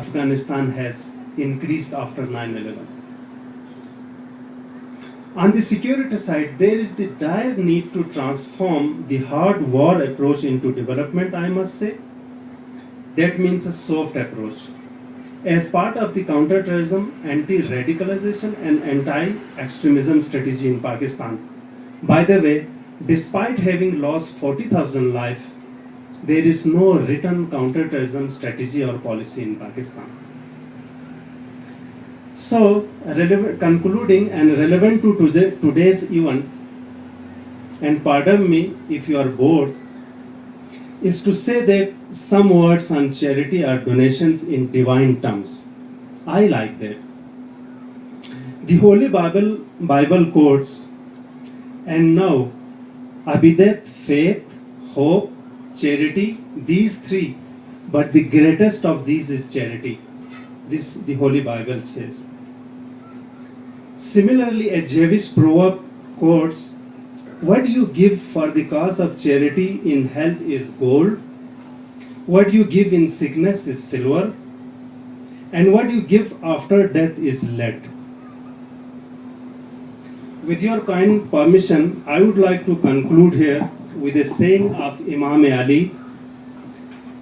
Afghanistan has increased after 9/11. On the security side, there is the dire need to transform the hard war approach into development, I must say. That means a soft approach. As part of the counterterrorism, anti-radicalization and anti-extremism strategy in Pakistan. By the way, despite having lost 40,000 lives, there is no written counterterrorism strategy or policy in Pakistan. So, concluding and relevant to today's event, and pardon me if you are bored, is to say that some words on charity are donations in divine terms. I like that. The Holy Bible quotes, and now, Abidat, faith, hope, charity, these three, but the greatest of these is charity. This the Holy Bible says. Similarly, a Jewish proverb quotes, what you give for the cause of charity in health is gold, what you give in sickness is silver, and what you give after death is lead. With your kind permission, I would like to conclude here with a saying of Imam Ali,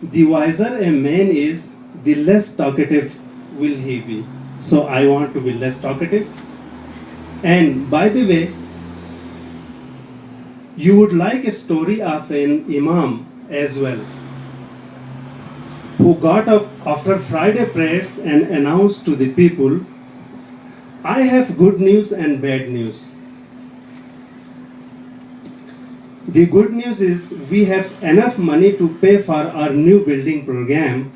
the wiser a man is, the less talkative will he be. So I want to be less talkative. And by the way, you would like a story of an Imam as well, who got up after Friday prayers and announced to the people, I have good news and bad news. The good news is we have enough money to pay for our new building program.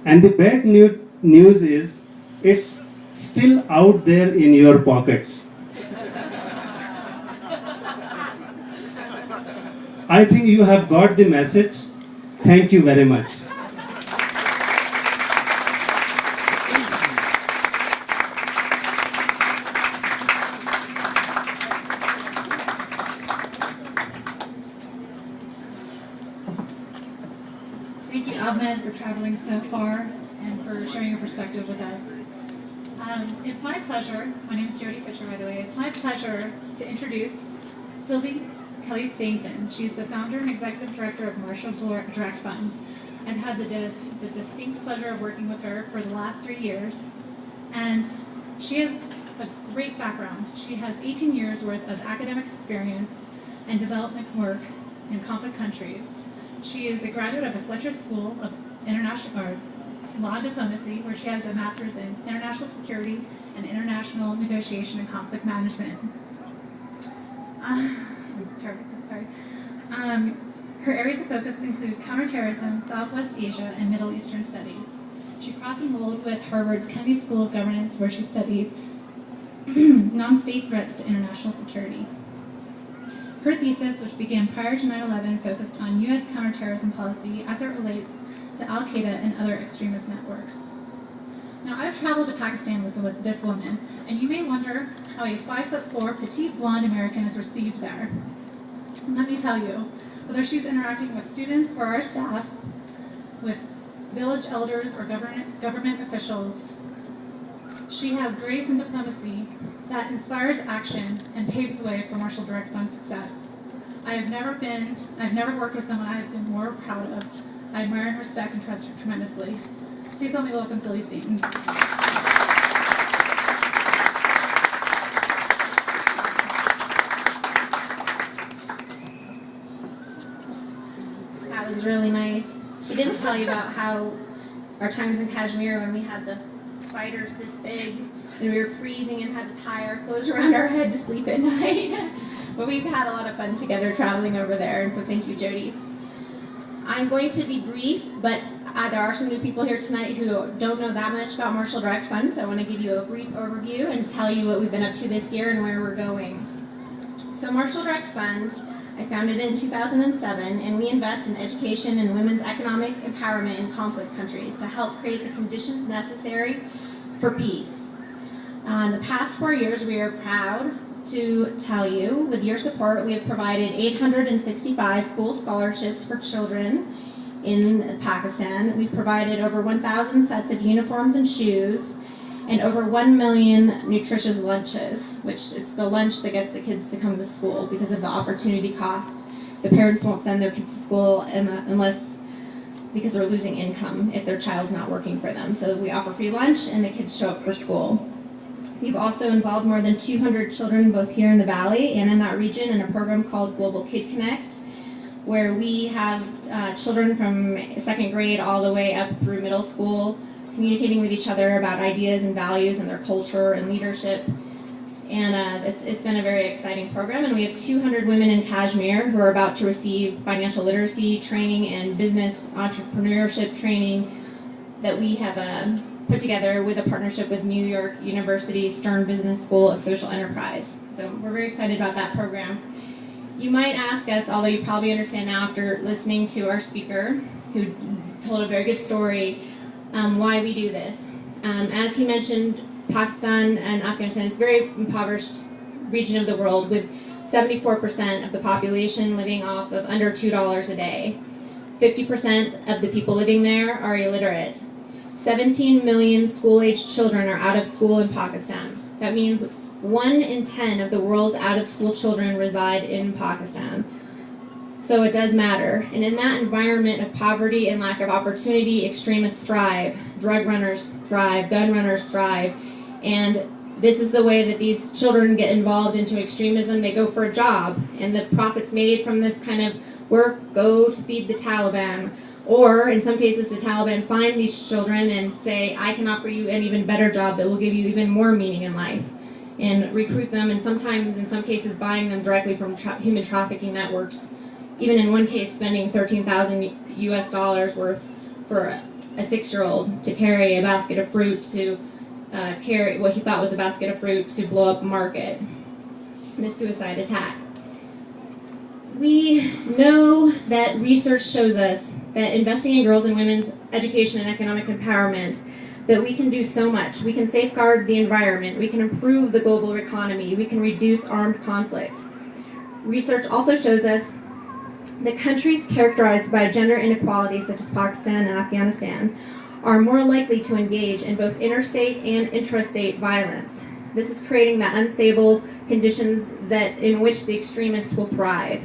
And the bad news is it's still out there in your pockets. I think you have got the message. Thank you very much. Thank you, Ahmed, for traveling so far and for sharing your perspective with us. It's my pleasure, my name is Jody Fisher, by the way, it's my pleasure to introduce Sylvie Kelly Stainton. She's the founder and executive director of Marshall Direct Fund. I've had the distinct pleasure of working with her for the last 3 years, and she has a great background. She has 18 years worth of academic experience and development work in conflict countries. She is a graduate of the Fletcher School of Law and Diplomacy, where she has a master's in international security and international negotiation and conflict management. Her areas of focus include counterterrorism, Southwest Asia, and Middle Eastern studies. She cross-enrolled with Harvard's Kennedy School of Governance, where she studied non-state threats to international security. Her thesis, which began prior to 9/11, focused on U.S. counterterrorism policy as it relates to Al-Qaeda and other extremist networks. Now, I've traveled to Pakistan with this woman, and you may wonder how a 5'4" petite blonde American is received there. Let me tell you, whether she's interacting with students or our staff, with village elders or government officials, she has grace and diplomacy that inspires action and paves the way for Marshall Direct Fund success. I've never worked with someone I have been more proud of. I admire and respect and trust her tremendously. Please help me welcome Sylvie Stainton. That was really nice. She didn't tell you about how our times in Kashmir when we had the spiders this big and we were freezing and had to tie our clothes around our head to sleep at night. But we've had a lot of fun together traveling over there, and so thank you, Jody. I'm going to be brief, but there are some new people here tonight who don't know that much about Marshall Direct Fund, so I want to give you a brief overview and tell you what we've been up to this year and where we're going. So Marshall Direct Fund, I founded it in 2007, and we invest in education and women's economic empowerment in conflict countries to help create the conditions necessary for peace. In the past 4 years, we are proud to tell you, with your support, we have provided 865 full scholarships for children in Pakistan. We've provided over 1,000 sets of uniforms and shoes, and over 1 million nutritious lunches, which is the lunch that gets the kids to come to school because of the opportunity cost. The parents won't send their kids to school because they're losing income if their child's not working for them. So we offer free lunch and the kids show up for school. We've also involved more than 200 children both here in the Valley and in that region in a program called Global Kid Connect, where we have children from 2nd grade all the way up through middle school communicating with each other about ideas and values and their culture and leadership. And it's been a very exciting program, and we have 200 women in Kashmir who are about to receive financial literacy training and business entrepreneurship training that we have put together with a partnership with New York University Stern Business School of Social Enterprise. So we're very excited about that program. You might ask us, although you probably understand now after listening to our speaker, who told a very good story, why we do this. As he mentioned, Pakistan and Afghanistan is a very impoverished region of the world, with 74% of the population living off of under $2 a day. 50% of the people living there are illiterate. 17 million school-aged children are out of school in Pakistan. That means 1 in 10 of the world's out-of-school children reside in Pakistan. So it does matter. And in that environment of poverty and lack of opportunity, extremists thrive, drug runners thrive, gun runners thrive. And this is the way that these children get involved into extremism. They go for a job, and the profits made from this kind of work go to feed the Taliban. Or, in some cases, the Taliban find these children and say, I can offer you an even better job that will give you even more meaning in life, and recruit them, and sometimes, in some cases, buying them directly from human trafficking networks. Even in one case, spending $13,000 US worth for a 6-year-old to carry a basket of fruit, to carry what he thought was a basket of fruit to blow up a market in a suicide attack. We know that research shows us that investing in girls and women's education and economic empowerment, that we can do so much. We can safeguard the environment, we can improve the global economy, we can reduce armed conflict. Research also shows us that countries characterized by gender inequality, such as Pakistan and Afghanistan, are more likely to engage in both interstate and intrastate violence. This is creating the unstable conditions in which the extremists will thrive.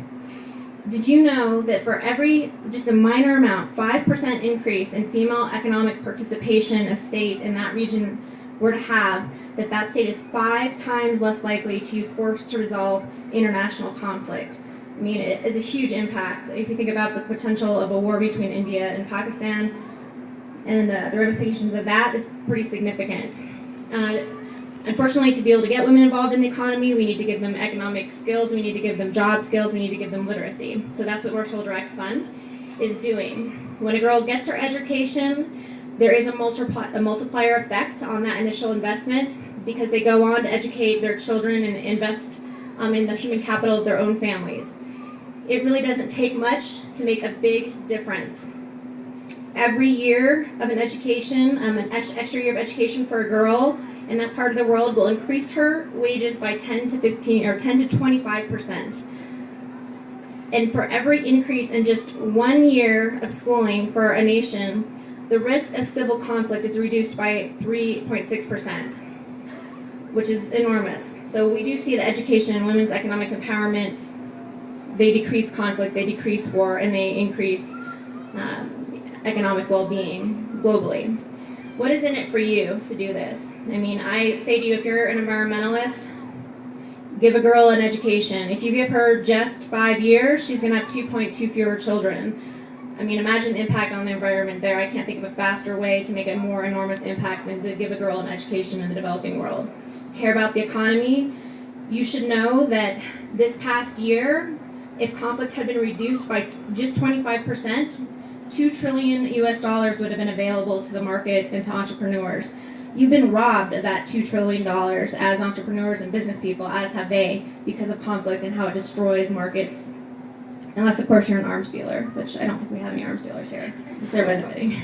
Did you know that for every, just a minor amount, 5% increase in female economic participation a state in that region were to have, that state is 5 times less likely to use force to resolve international conflict? I mean, it is a huge impact. If you think about the potential of a war between India and Pakistan, and the ramifications of that is pretty significant. Unfortunately, to be able to get women involved in the economy, we need to give them economic skills, we need to give them job skills, we need to give them literacy. So that's what Marshall Direct Fund is doing. When a girl gets her education, there is a multiplier effect on that initial investment, because they go on to educate their children and invest in the human capital of their own families. It really doesn't take much to make a big difference. Every year of an education, an extra year of education for a girl in that part of the world will increase her wages by 10 to 25%. And for every increase in just 1 year of schooling for a nation, the risk of civil conflict is reduced by 3.6%, which is enormous. So we do see that education and women's economic empowerment, they decrease conflict, they decrease war, and they increase economic well-being globally. What is in it for you to do this? I mean, I say to you, if you're an environmentalist, give a girl an education. If you give her just 5 years, she's going to have 2.2 fewer children. I mean, imagine the impact on the environment there. I can't think of a faster way to make a more enormous impact than to give a girl an education in the developing world. Care about the economy? You should know that this past year, if conflict had been reduced by just 25%, $2 trillion US would have been available to the market and to entrepreneurs. You've been robbed of that $2 trillion as entrepreneurs and business people, as have they, because of conflict and how it destroys markets. Unless, of course, you're an arms dealer, which I don't think we have any arms dealers here. They're benefiting.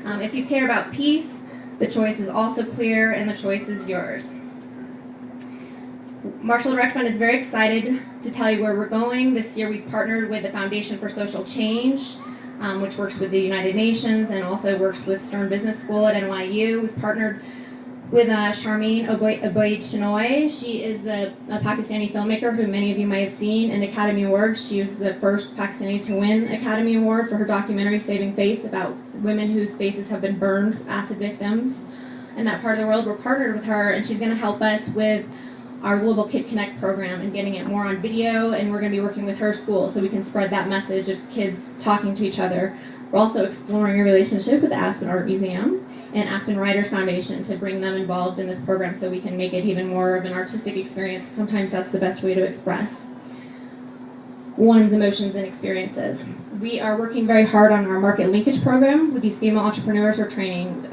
If you care about peace, the choice is also clear, and the choice is yours. Marshall Direct Fund is very excited to tell you where we're going. This year we've partnered with the Foundation for Social Change which works with the United Nations and also works with Stern Business School at NYU. We've partnered with Charmaine Oboy Chinoy. She is a Pakistani filmmaker who many of you might have seen in the Academy Awards. She was the first Pakistani to win Academy Award for her documentary Saving Face about women whose faces have been burned, acid victims in that part of the world. We're partnered with her, and she's going to help us with our Global Kid Connect program and getting it more on video, and we're going to be working with her school so we can spread that message of kids talking to each other. We're also exploring a relationship with the Aspen Art Museum and Aspen Writers Foundation to bring them involved in this program so we can make it even more of an artistic experience. Sometimes that's the best way to express one's emotions and experiences. We are working very hard on our market linkage program with these female entrepreneurs we're training.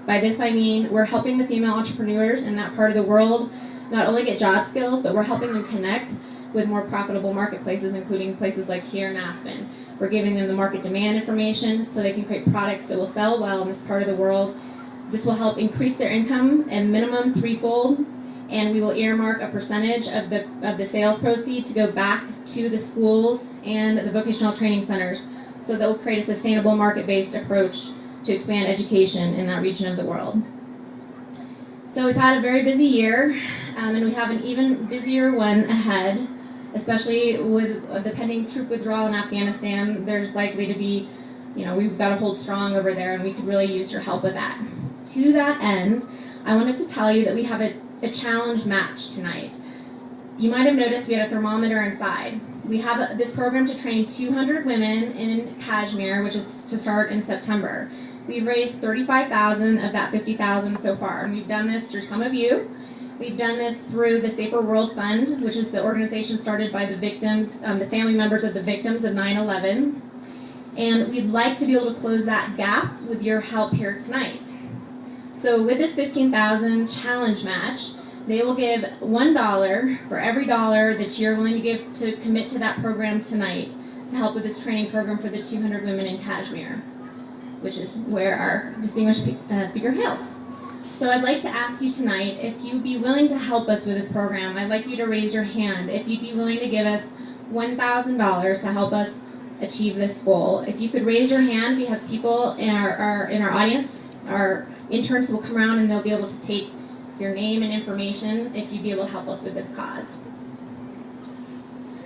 By this I mean we're helping the female entrepreneurs in that part of the world not only get job skills, but we're helping them connect with more profitable marketplaces, including places like here in Aspen. We're giving them the market demand information so they can create products that will sell well in this part of the world. This will help increase their income at minimum threefold, and we will earmark a percentage of the sales proceed to go back to the schools and the vocational training centers, so that will create a sustainable market-based approach to expand education in that region of the world. So we've had a very busy year, and we have an even busier one ahead, especially with the pending troop withdrawal in Afghanistan. There's likely to be, we've got to hold strong over there, and we could really use your help with that. To that end, I wanted to tell you that we have a challenge match tonight. You might have noticed we had a thermometer inside. We have this program to train 200 women in Kashmir, which is to start in September. We've raised $35,000 of that $50,000 so far, and we've done this through some of you. We've done this through the Safer World Fund, which is the organization started by the victims, the family members of the victims of 9/11. And we'd like to be able to close that gap with your help here tonight. So with this $15,000 challenge match, they will give $1 for every dollar that you're willing to give to commit to that program tonight to help with this training program for the 200 women in Kashmir, which is where our distinguished speaker hails. So I'd like to ask you tonight, if you'd be willing to help us with this program, I'd like you to raise your hand. If you'd be willing to give us $1,000 to help us achieve this goal. If you could raise your hand, we have people in our audience, our interns will come around and they'll be able to take your name and information if you'd be able to help us with this cause.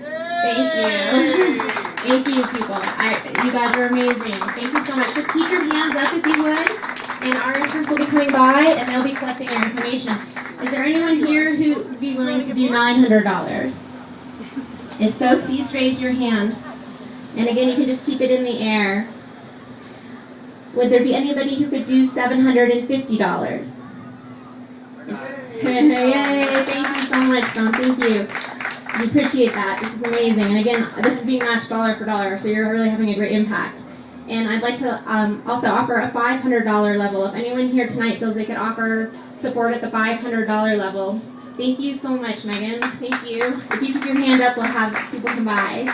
Thank you. Thank you, people. You guys are amazing. Thank you so much. Just keep your hands up if you would, and our interns will be coming by and they'll be collecting your information. Is there anyone here who would be willing to do $900? If so, please raise your hand. And again, you can just keep it in the air. Would there be anybody who could do $750? Yay! Thank you so much, John. Thank you. We appreciate that. This is amazing. And again, this is being matched dollar for dollar, so you're really having a great impact. And I'd like to also offer a $500 level. If anyone here tonight feels they could offer support at the $500 level, thank you so much, Megan. Thank you. If you keep your hand up, we'll have people come by.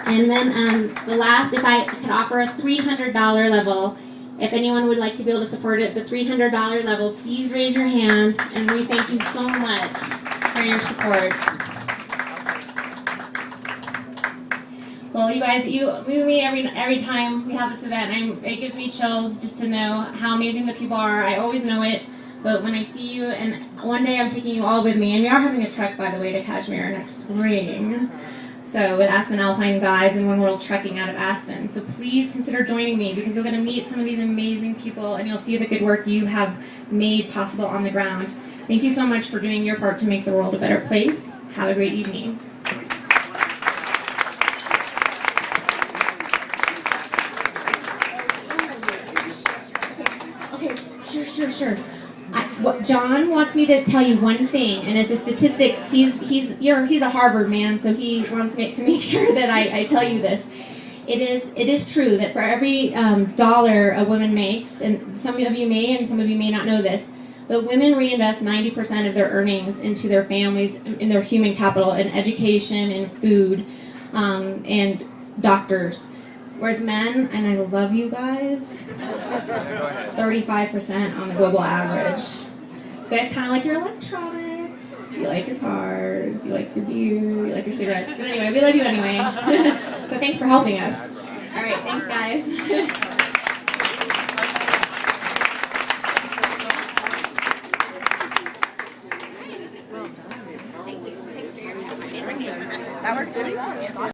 And then the last, if I could offer a $300 level, if anyone would like to be able to support it at the $300 level, please raise your hand, and we thank you so much for your support. Well, you guys, you move me every time we have this event. It gives me chills just to know how amazing the people are. I always know it, but when I see you, and one day I'm taking you all with me, and we are having a trek, by the way, to Kashmir next spring. So with Aspen Alpine Guides and One World Trekking out of Aspen. So please consider joining me, because you're going to meet some of these amazing people and you'll see the good work you have made possible on the ground. Thank you so much for doing your part to make the world a better place. Have a great evening. Okay, sure. John wants me to tell you one thing, and it's a statistic. He's a Harvard man, so he wants me to make sure that I tell you this. It is true that for every dollar a woman makes, and some of you may and some of you may not know this, but women reinvest 90% of their earnings into their families, in their human capital, in education, in food, and doctors. Whereas men, and I love you guys, 35% on the global average. You guys kind of like your electronics, you like your cars, you like your beer, you like your cigarettes. But anyway, we love you anyway. So thanks for helping us. All right. right, thanks guys. Thank you. Thanks for your time. I made a recommendation. That worked good.